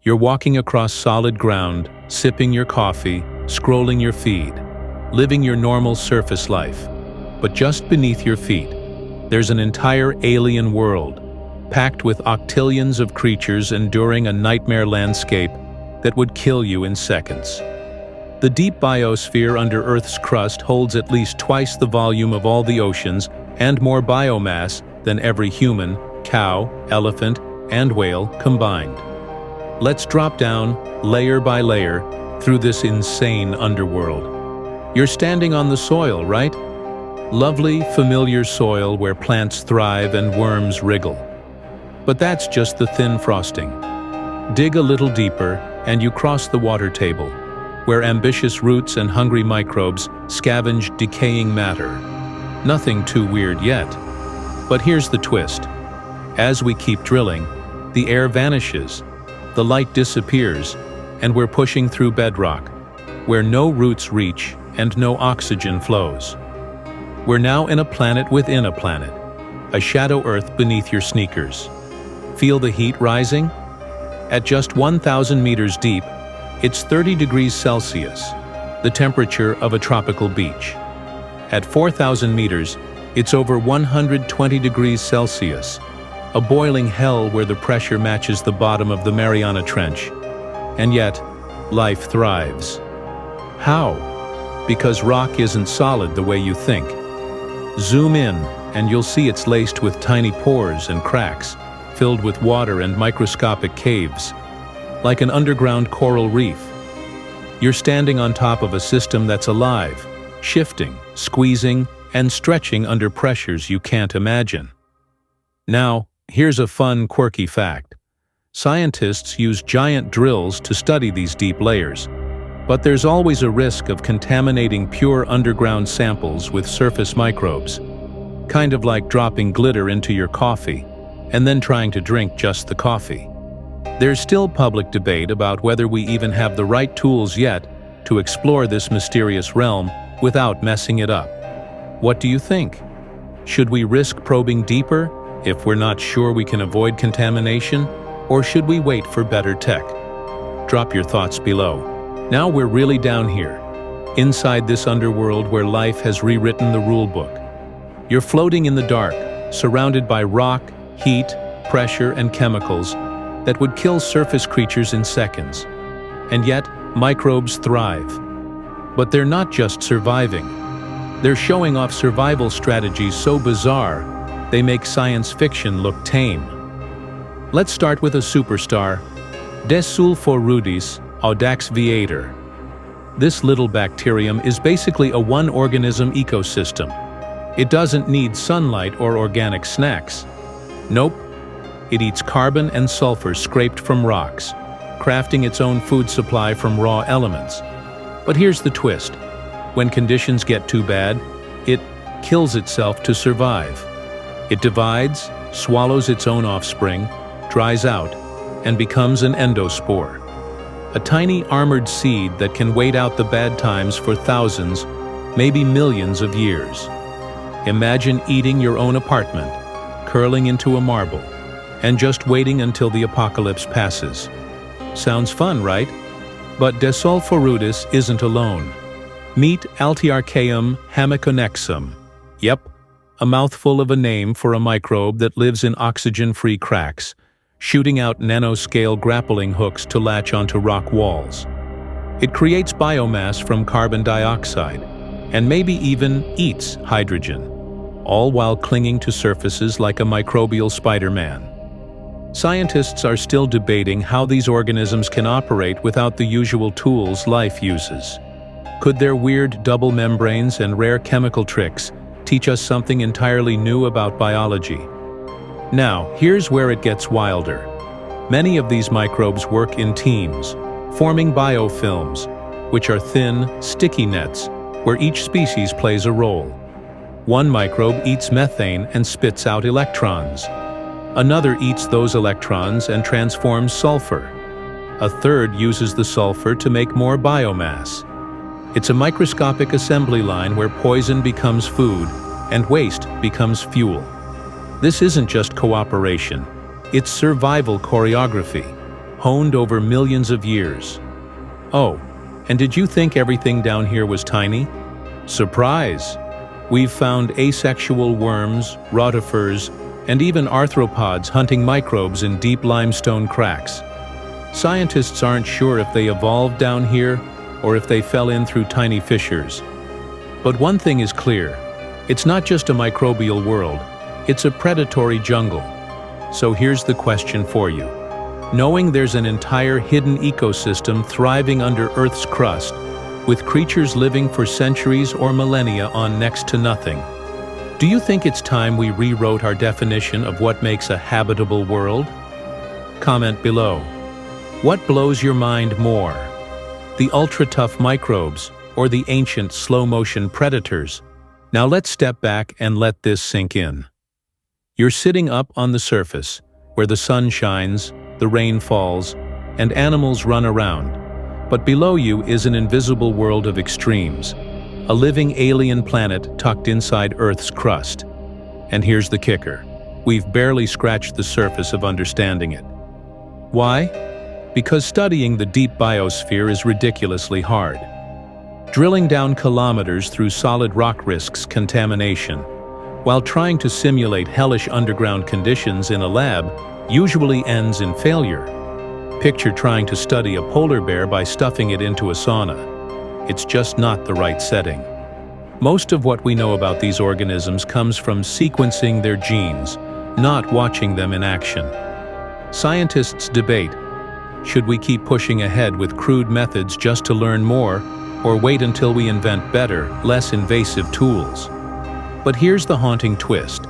You're walking across solid ground, sipping your coffee, scrolling your feed, living your normal surface life. But just beneath your feet, there's an entire alien world, packed with octillions of creatures enduring a nightmare landscape that would kill you in seconds. The deep biosphere under Earth's crust holds at least twice the volume of all the oceans and more biomass than every human, cow, elephant, and whale combined. Let's drop down, layer by layer, through this insane underworld. You're standing on the soil, right? Lovely, familiar soil where plants thrive and worms wriggle. But that's just the thin frosting. Dig a little deeper, and you cross the water table, where ambitious roots and hungry microbes scavenge decaying matter. Nothing too weird yet. But here's the twist. As we keep drilling, the air vanishes, the light disappears, and we're pushing through bedrock, where no roots reach and no oxygen flows. We're now in a planet within a planet, a shadow Earth beneath your sneakers. Feel the heat rising? At just 1,000 meters deep, it's 30 degrees Celsius, the temperature of a tropical beach. At 4,000 meters, it's over 120 degrees Celsius, a boiling hell where the pressure matches the bottom of the Mariana Trench. And yet, life thrives. How? Because rock isn't solid the way you think. Zoom in, and you'll see it's laced with tiny pores and cracks, filled with water and microscopic caves, like an underground coral reef. You're standing on top of a system that's alive, shifting, squeezing, and stretching under pressures you can't imagine. Now, here's a fun, quirky fact. Scientists use giant drills to study these deep layers, but there's always a risk of contaminating pure underground samples with surface microbes, kind of like dropping glitter into your coffee and then trying to drink just the coffee. There's still public debate about whether we even have the right tools yet to explore this mysterious realm without messing it up. What do you think? Should we risk probing deeper if we're not sure we can avoid contamination, or should we wait for better tech? Drop your thoughts below. Now we're really down here, inside this underworld where life has rewritten the rulebook. You're floating in the dark, surrounded by rock, heat, pressure, and chemicals that would kill surface creatures in seconds. And yet, microbes thrive. But they're not just surviving. They're showing off survival strategies so bizarre, they make science fiction look tame. Let's start with a superstar, Desulforudis audax viator. This little bacterium is basically a one-organism ecosystem. It doesn't need sunlight or organic snacks. Nope. It eats carbon and sulfur scraped from rocks, crafting its own food supply from raw elements. But here's the twist. When conditions get too bad, it kills itself to survive. It divides, swallows its own offspring, dries out, and becomes an endospore. A tiny armored seed that can wait out the bad times for thousands, maybe millions of years. Imagine eating your own apartment, curling into a marble, and just waiting until the apocalypse passes. Sounds fun, right? But Desulforudis isn't alone. Meet Altiarchaeum hamiconexum. Yep, a mouthful of a name for a microbe that lives in oxygen-free cracks, shooting out nanoscale grappling hooks to latch onto rock walls. It creates biomass from carbon dioxide, and maybe even eats hydrogen, all while clinging to surfaces like a microbial Spider-Man. Scientists are still debating how these organisms can operate without the usual tools life uses. Could their weird double membranes and rare chemical tricks teach us something entirely new about biology? Now, here's where it gets wilder. Many of these microbes work in teams, forming biofilms, which are thin, sticky nets, where each species plays a role. One microbe eats methane and spits out electrons. Another eats those electrons and transforms sulfur. A third uses the sulfur to make more biomass. It's a microscopic assembly line where poison becomes food and waste becomes fuel. This isn't just cooperation, it's survival choreography, honed over millions of years. Oh, and did you think everything down here was tiny? Surprise! We've found asexual worms, rotifers, and even arthropods hunting microbes in deep limestone cracks. Scientists aren't sure if they evolved down here or if they fell in through tiny fissures. But one thing is clear: it's not just a microbial world, it's a predatory jungle. So here's the question for you. Knowing there's an entire hidden ecosystem thriving under Earth's crust, with creatures living for centuries or millennia on next to nothing, do you think it's time we rewrote our definition of what makes a habitable world? Comment below. What blows your mind more? The ultra-tough microbes or the ancient slow-motion predators? Now let's step back and let this sink in. You're sitting up on the surface, where the sun shines, the rain falls, and animals run around. But below you is an invisible world of extremes, a living alien planet tucked inside Earth's crust. And here's the kicker: we've barely scratched the surface of understanding it. Why? Because studying the deep biosphere is ridiculously hard. Drilling down kilometers through solid rock risks contamination, while trying to simulate hellish underground conditions in a lab usually ends in failure. Picture trying to study a polar bear by stuffing it into a sauna. It's just not the right setting. Most of what we know about these organisms comes from sequencing their genes, not watching them in action. Scientists debate: should we keep pushing ahead with crude methods just to learn more, or wait until we invent better, less invasive tools? But here's the haunting twist.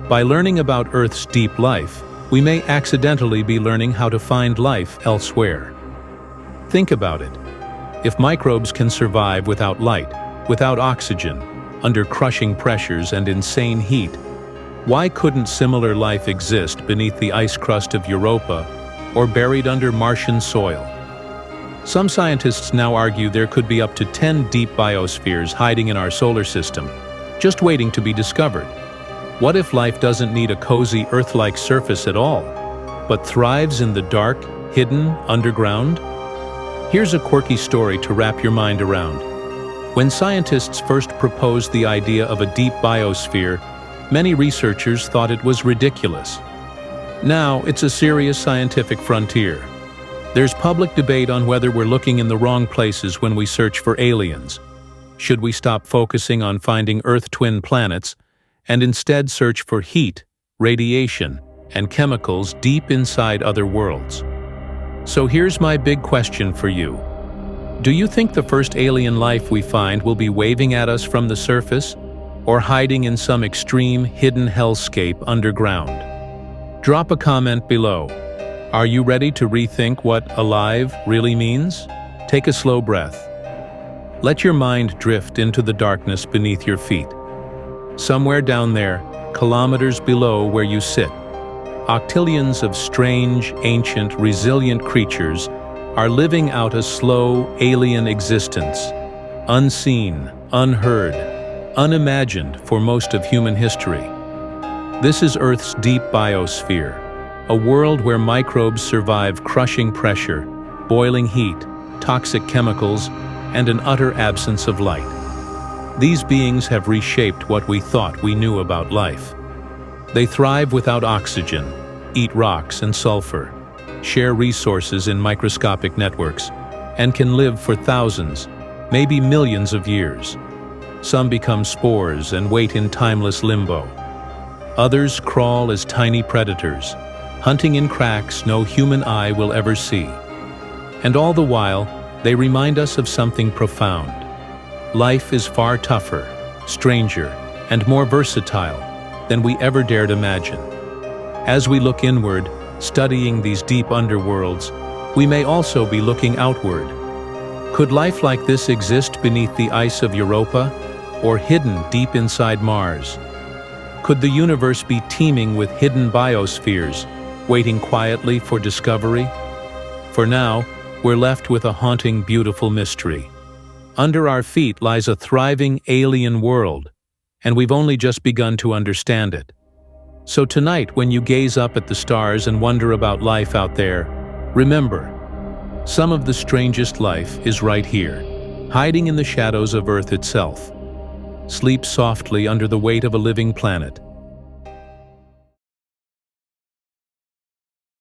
By learning about Earth's deep life, we may accidentally be learning how to find life elsewhere. Think about it. If microbes can survive without light, without oxygen, under crushing pressures and insane heat, why couldn't similar life exist beneath the ice crust of Europa or buried under Martian soil? Some scientists now argue there could be up to 10 deep biospheres hiding in our solar system, just waiting to be discovered. What if life doesn't need a cozy Earth-like surface at all, but thrives in the dark, hidden, underground? Here's a quirky story to wrap your mind around. When scientists first proposed the idea of a deep biosphere, many researchers thought it was ridiculous. Now, it's a serious scientific frontier. There's public debate on whether we're looking in the wrong places when we search for aliens. Should we stop focusing on finding Earth twin planets and instead search for heat, radiation, and chemicals deep inside other worlds? So here's my big question for you. Do you think the first alien life we find will be waving at us from the surface, or hiding in some extreme, hidden hellscape underground? Drop a comment below. Are you ready to rethink what alive really means? Take a slow breath. Let your mind drift into the darkness beneath your feet. Somewhere down there, kilometers below where you sit, octillions of strange, ancient, resilient creatures are living out a slow, alien existence, unseen, unheard, unimagined for most of human history. This is Earth's deep biosphere, a world where microbes survive crushing pressure, boiling heat, toxic chemicals, and an utter absence of light. These beings have reshaped what we thought we knew about life. They thrive without oxygen, eat rocks and sulfur, share resources in microscopic networks, and can live for thousands, maybe millions of years. Some become spores and wait in timeless limbo. Others crawl as tiny predators, hunting in cracks no human eye will ever see. And all the while, they remind us of something profound. Life is far tougher, stranger, and more versatile than we ever dared imagine. As we look inward, studying these deep underworlds, we may also be looking outward. Could life like this exist beneath the ice of Europa, or hidden deep inside Mars? Could the universe be teeming with hidden biospheres, waiting quietly for discovery? For now, we're left with a haunting, beautiful mystery. Under our feet lies a thriving alien world, and we've only just begun to understand it. So tonight, when you gaze up at the stars and wonder about life out there, Remember, some of the strangest life is right here, hiding in the shadows of Earth itself. Sleep softly under the weight of a living planet,